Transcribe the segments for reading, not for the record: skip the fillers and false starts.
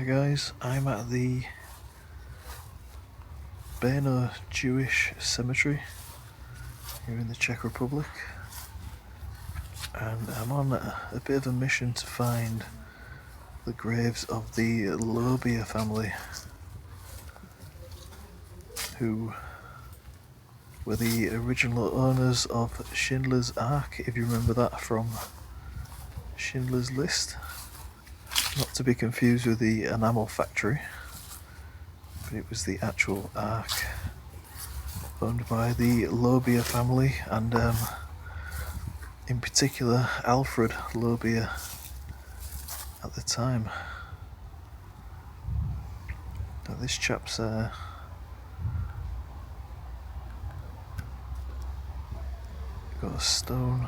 guys, I'm at the Brno Jewish Cemetery here in the Czech Republic, and I'm on a bit of a mission to find the graves of the Lobia family, who were the original owners of Schindler's Ark, if you remember that from Schindler's List. Not to be confused with the enamel factory, but it was the actual Ark owned by the Lobia family, and in particular Alfred Lobia at the time. Now this chap's got a stone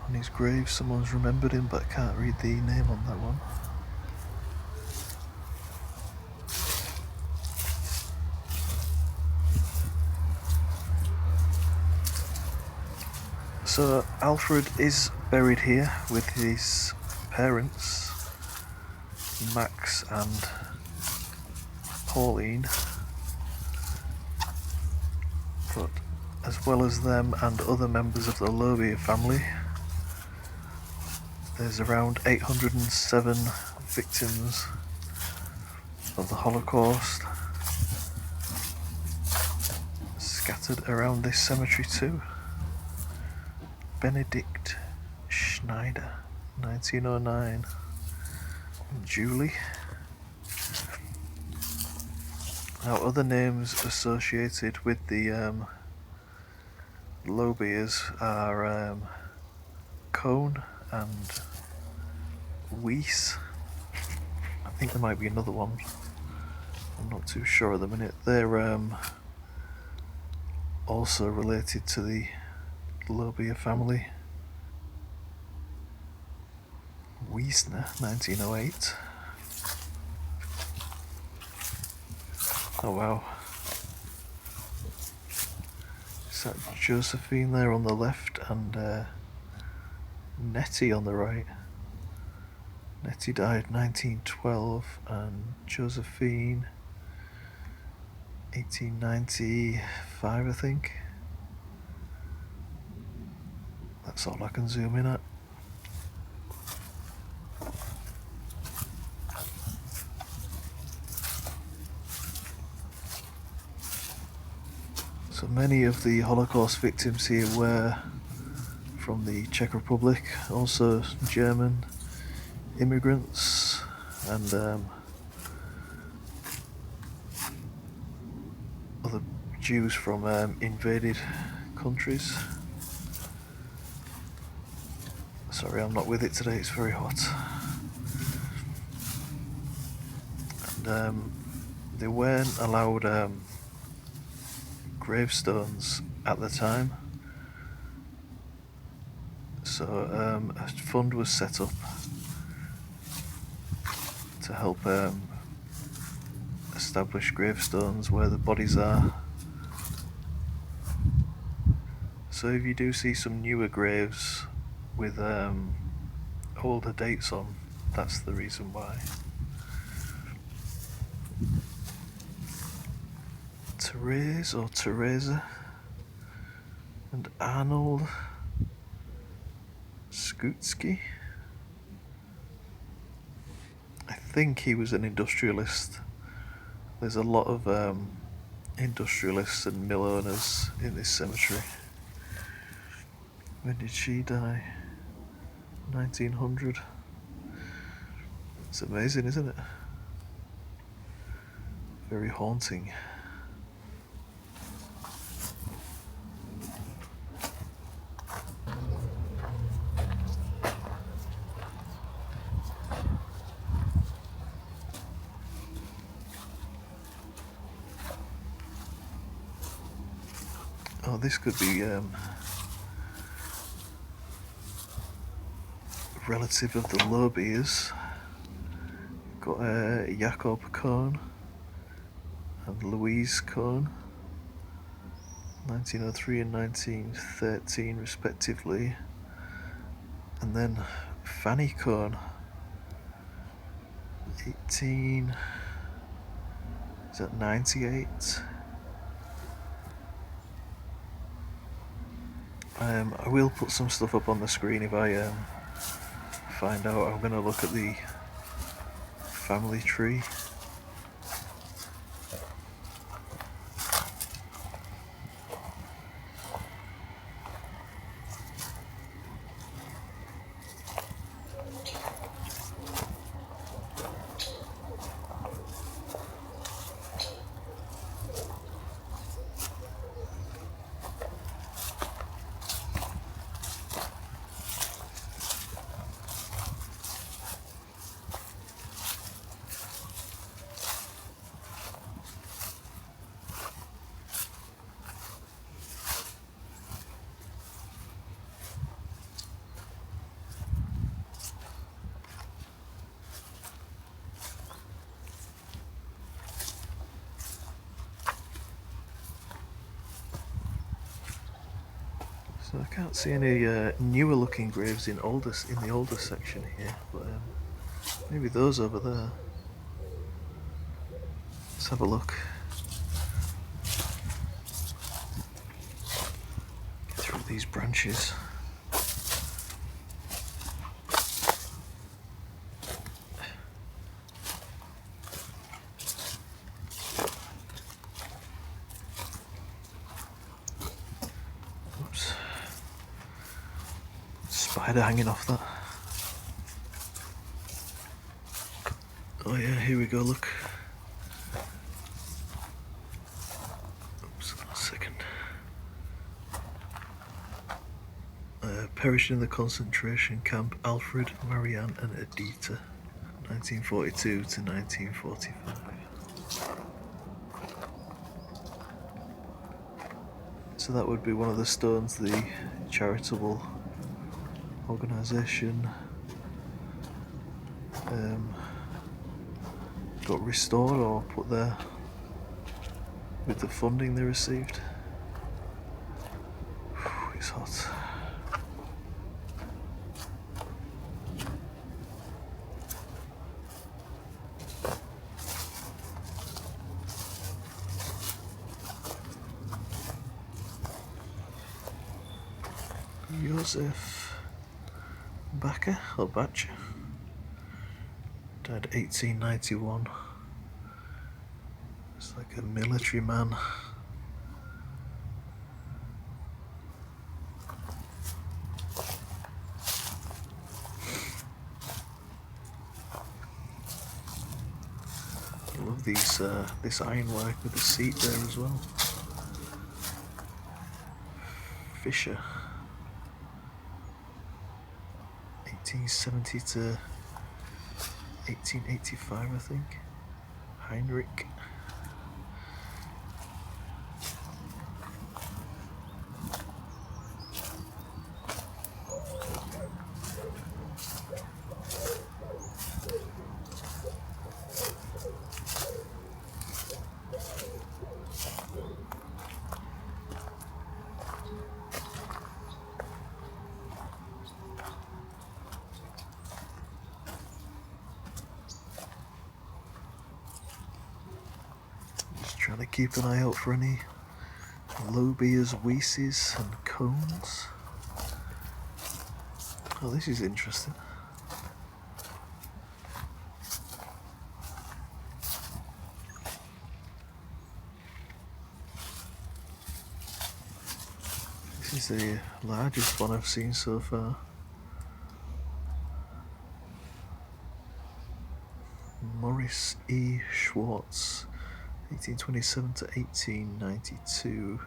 on his grave. Someone's remembered him, but I can't read the name on that one. So Alfred is buried here with his parents, Max and Pauline, but as well as them and other members of the Lobia family, there's around 807 victims of the Holocaust scattered around this cemetery too. Benedict Schneider, 1909. Julie. Now, other names associated with the Lobias are Cohn and Weiss. I think there might be another one. I'm not too sure at the minute. They're also related to the Lobia family. Wiesner, 1908. Oh wow. Is that Josephine there on the left and Nettie on the right? Nettie died 1912 and Josephine 1895, I think. That's all I can zoom in at. So many of the Holocaust victims here were from the Czech Republic, also German immigrants, and other Jews from invaded countries. Sorry, I'm not with it today, it's very hot. And they weren't allowed gravestones at the time, so a fund was set up to help establish gravestones where the bodies are. So if you do see some newer graves with older dates on, that's the reason why. Therese or Teresa and Arnold Skutsky. I think he was an industrialist. There's a lot of industrialists and mill owners in this cemetery. When did she die? 1900. It's amazing, isn't it? Very haunting. Oh, this could be relative of the Lobias. Got Jakob Cohn and Louise Cohn, 1903 and 1913 respectively, and then Fanny Cohn, 18. Is that 98? I will put some stuff up on the screen if I find out. I'm going to look at the family tree. So I can't see any newer looking graves in the older section here, but maybe those over there. Let's have a look. Get through these branches. Oops. Spider hanging off that. Oh yeah, here we go, look. Oops, a second. Perished in the concentration camp Alfred, Marianne and Edita, 1942 to 1945. So that would be one of the stones the charitable organisation got restored or put there with the funding they received. It's hot. Joseph Bacher or Batcher died 1891. It's like a military man. I love these this ironwork with the seat there as well. Fisher, 1870 to 1885, I think. Heinrich. Trying to keep an eye out for any lobias, weeses and cones. Oh, this is interesting. This is the largest one I've seen so far. Morris E. Schwartz, 1827 to 1892.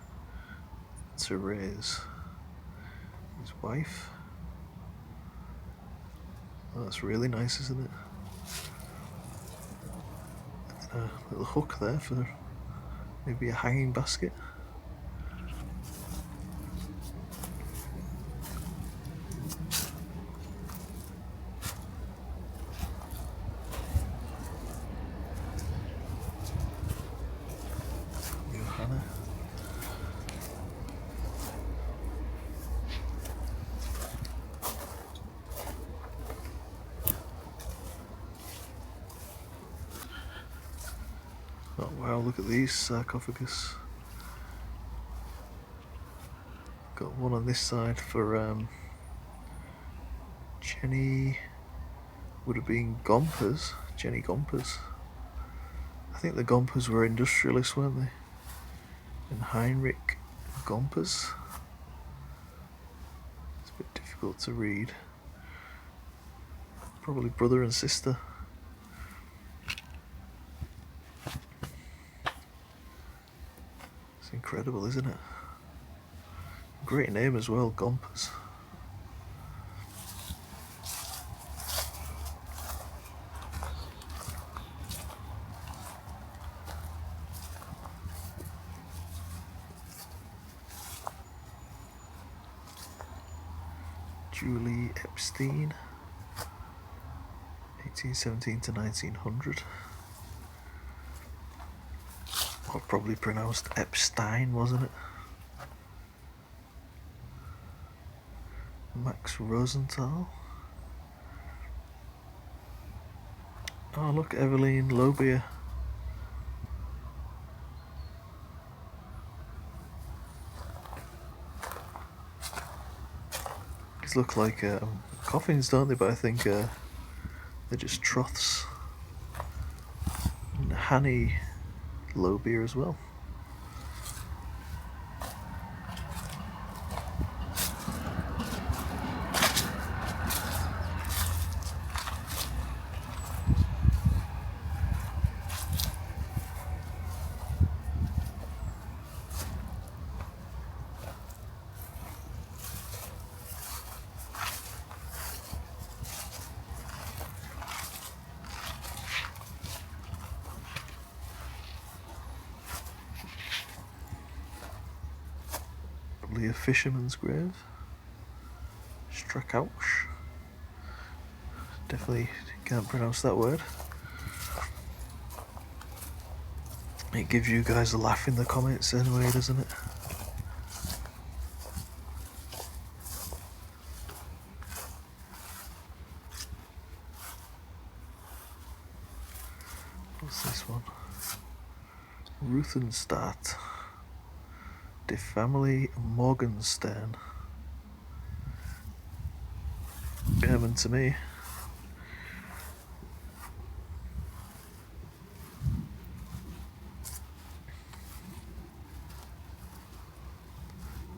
Therese, his wife. Oh, that's really nice, isn't it? A little hook there for maybe a hanging basket. Johanna. Wow, look at these sarcophagus. Got one on this side for Jenny, would have been Gompers, Jenny Gompers. I think the Gompers were industrialists, weren't they? And Heinrich Gompers. It's a bit difficult to read. Probably brother and sister. It's incredible, isn't it? Great name as well, Gompers. Julie Epstein, 1817 to 1900. Well, probably pronounced Epstein, wasn't it? Max Rosenthal. Oh, look, Eveline Lobier. These look like coffins, don't they? But I think they're just troughs. And Hanny Lobier as well. Probably a fisherman's grave. Strakausch. Definitely can't pronounce that word. It gives you guys a laugh in the comments anyway, doesn't it? What's this one? Ruthenstadt. De Family Morgenstern. German to me.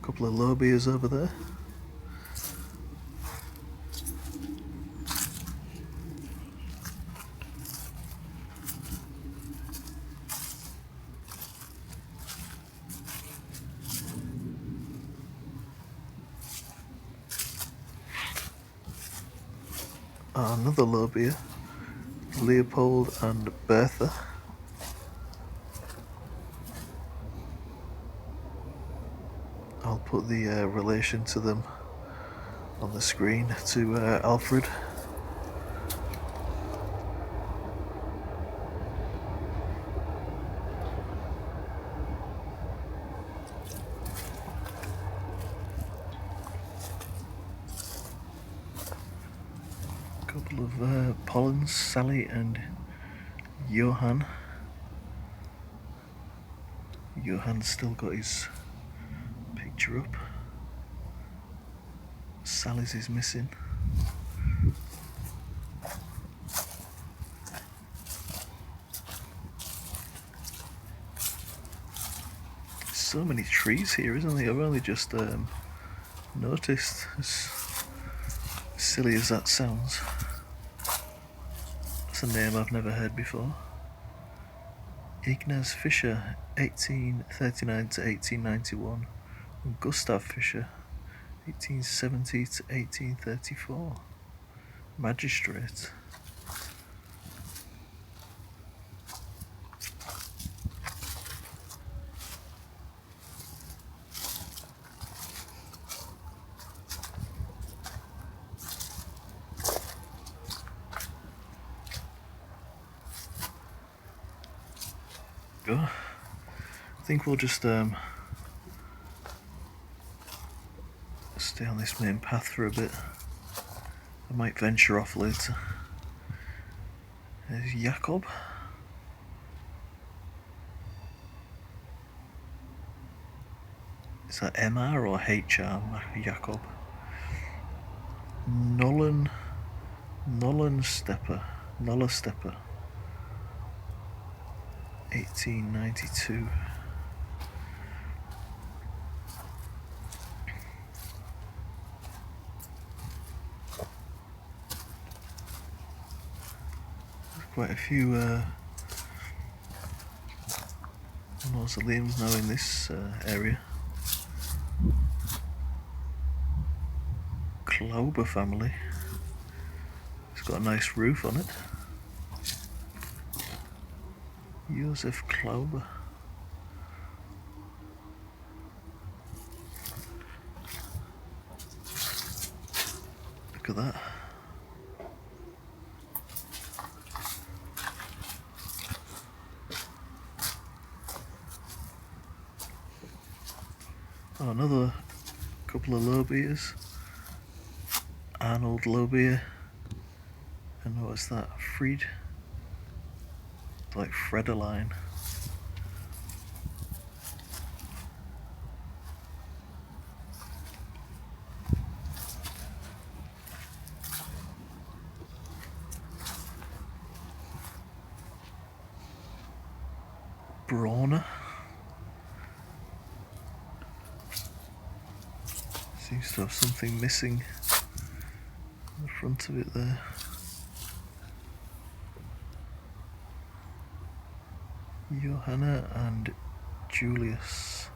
Couple of Lobiers over there. Another Lobier. Leopold and Bertha. I'll put the relation to them on the screen to Alfred. Couple of Pollens, Sally and Johann. Johann's still got his picture up. Sally's is missing. So many trees here, isn't there? I've only just noticed, as silly as that sounds. That's a name I've never heard before. Ignaz Fischer, 1839 to 1891, and Gustav Fischer, 1870 to 1834. Magistrate. Go. I think we'll just stay on this main path for a bit. I might venture off later. There's Jakob. Is that MR or HR? Jakob. Nolan Stepper. 1892. There's quite a few mausoleums now in this area. Klauber family. It's got a nice roof on it. Josef Klauber. Look at that. Oh, another couple of Lobiers. Arnold Lobier. And what's that? Fried? Like Fredeline. Brawner. Seems to have something missing in the front of it there. Johanna and Julius.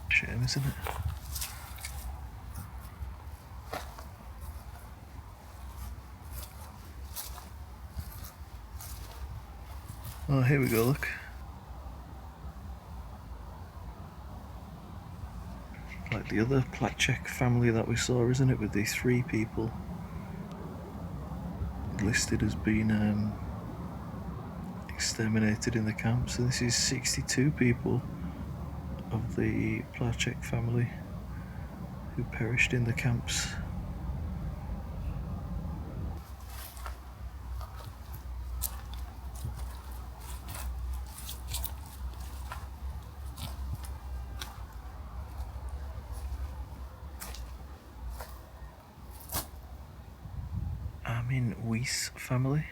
Shame, isn't it? Oh, here we go, look. Like the other Platchek family that we saw, isn't it? With these 3 people listed as being exterminated in the camps. So this is 62 people of the Platchek family who perished in the camps. Armin Weiss family.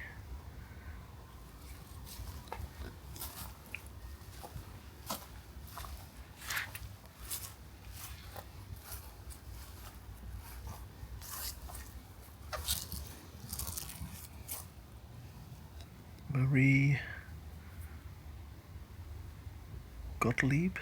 Marie Gottlieb.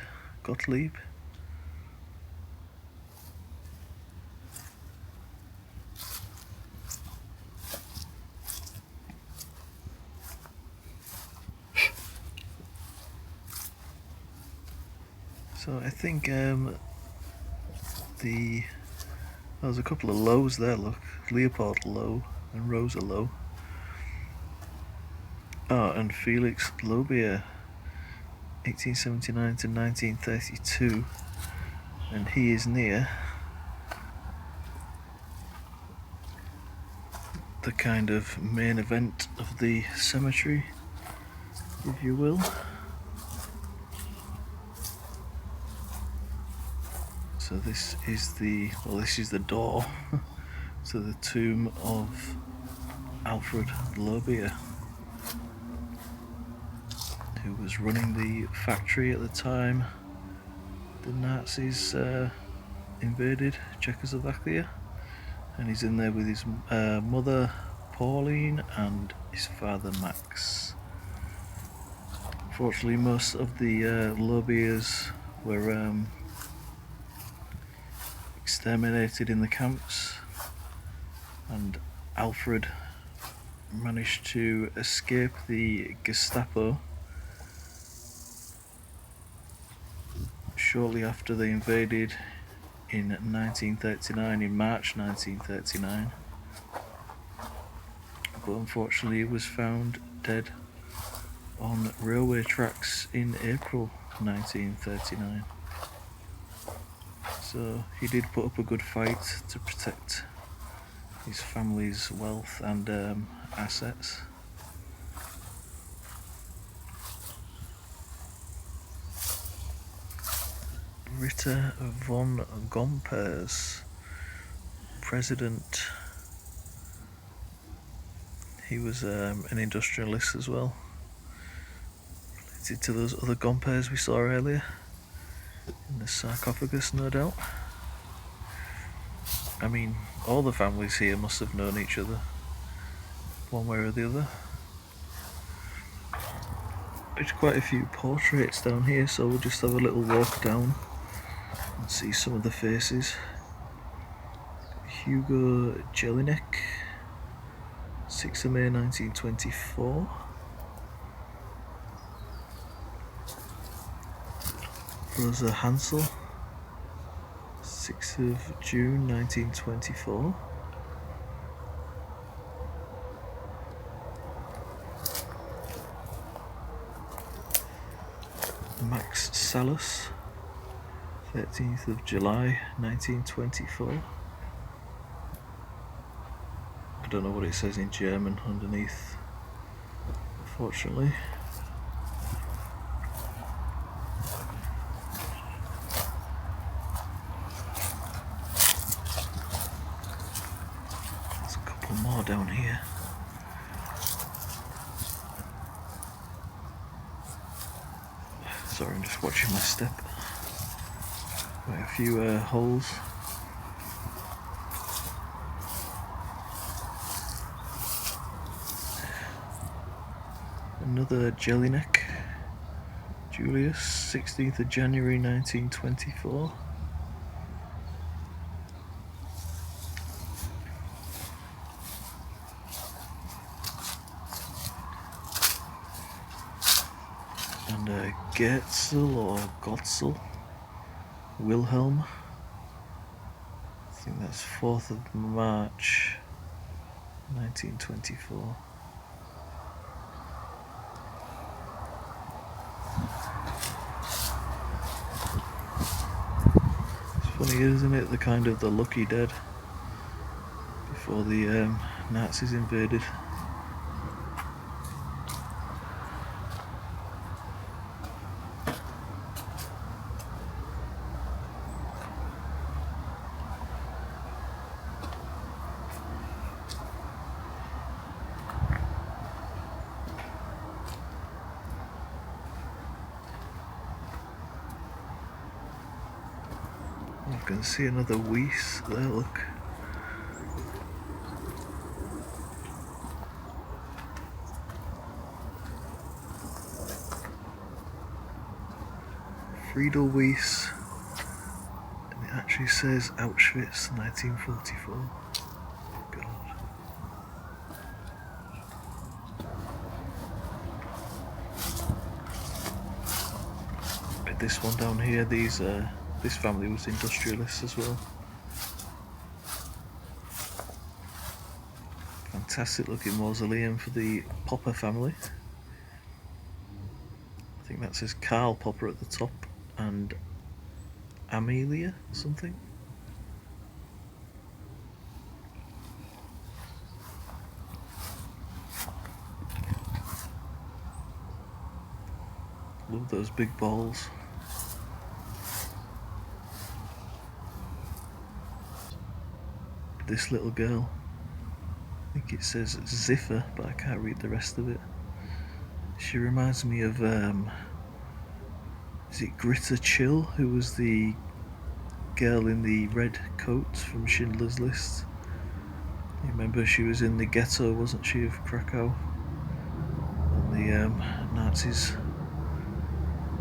So I think there's a couple of Lows there, look. Leopold Low and Rosa Low. Oh, and Felix Lobier, 1879 to 1932, and he is near the kind of main event of the cemetery, if you will. So this is the door to the tomb of Alfred Lobier, who was running the factory at the time the Nazis invaded Czechoslovakia, and he's in there with his mother Pauline and his father Max. Fortunately, most of the Lobiers were exterminated in the camps, and Alfred managed to escape the Gestapo shortly after they invaded in 1939, in March 1939. But unfortunately he was found dead on railway tracks in April 1939. So he did put up a good fight to protect his family's wealth and assets. Ritter von Gompers, president. He was an industrialist as well, related to those other Gompers we saw earlier in the sarcophagus, no doubt. I mean, all the families here must have known each other, one way or the other. There's quite a few portraits down here, so we'll just have a little walk down and see some of the faces. Hugo Jelinek, 6th of May 1924. Rosa Hansel, 6th of June 1924. Max Salus, 13th of July 1924. I don't know what it says in German underneath, unfortunately. There's a couple more down here. Sorry, I'm just watching my step. Quite a few holes. Another Jelinek, Julius, 16th of January 1924. And Gertzel or Gotzel, Wilhelm. I think that's 4th of March 1924. It's funny, isn't it? The kind of the lucky dead before the Nazis invaded. I can see another Weiss there, look. Friedel Weiss, and it actually says Auschwitz 1944. God. But this one down here, this family was industrialists as well. Fantastic looking mausoleum for the Popper family. I think that says Karl Popper at the top and Amelia or something. Love those big balls. This little girl, I think it says Ziffer, but I can't read the rest of it. She reminds me of, is it Greta Chill, who was the girl in the red coat from Schindler's List? You remember she was in the ghetto, wasn't she, of Krakow? And the Nazis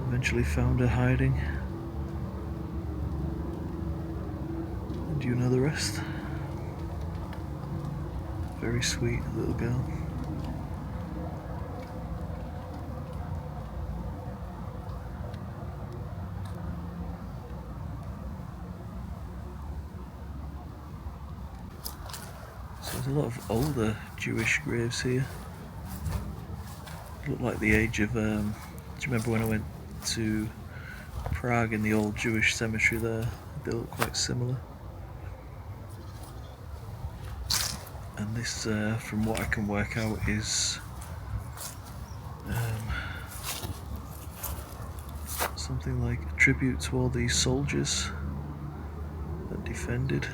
eventually found her hiding. And do you know the rest? Very sweet little girl. There's a lot of older Jewish graves here. Look like the age of, do you remember when I went to Prague in the old Jewish cemetery there? They look quite similar. And this, from what I can work out, is something like a tribute to all these soldiers that defended.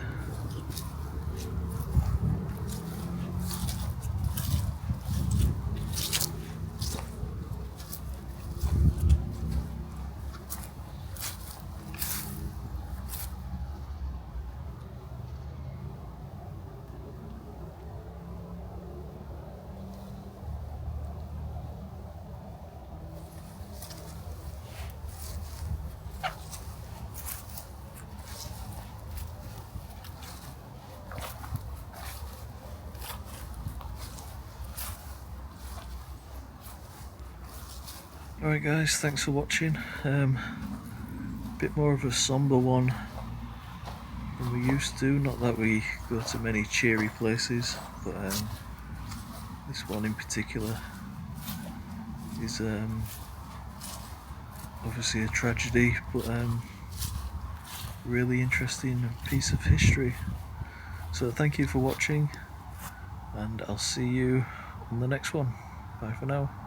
Alright guys, thanks for watching. Bit more of a somber one than we used to. Not that we go to many cheery places, but this one in particular is obviously a tragedy, but really interesting piece of history. So thank you for watching, and I'll see you on the next one. Bye for now.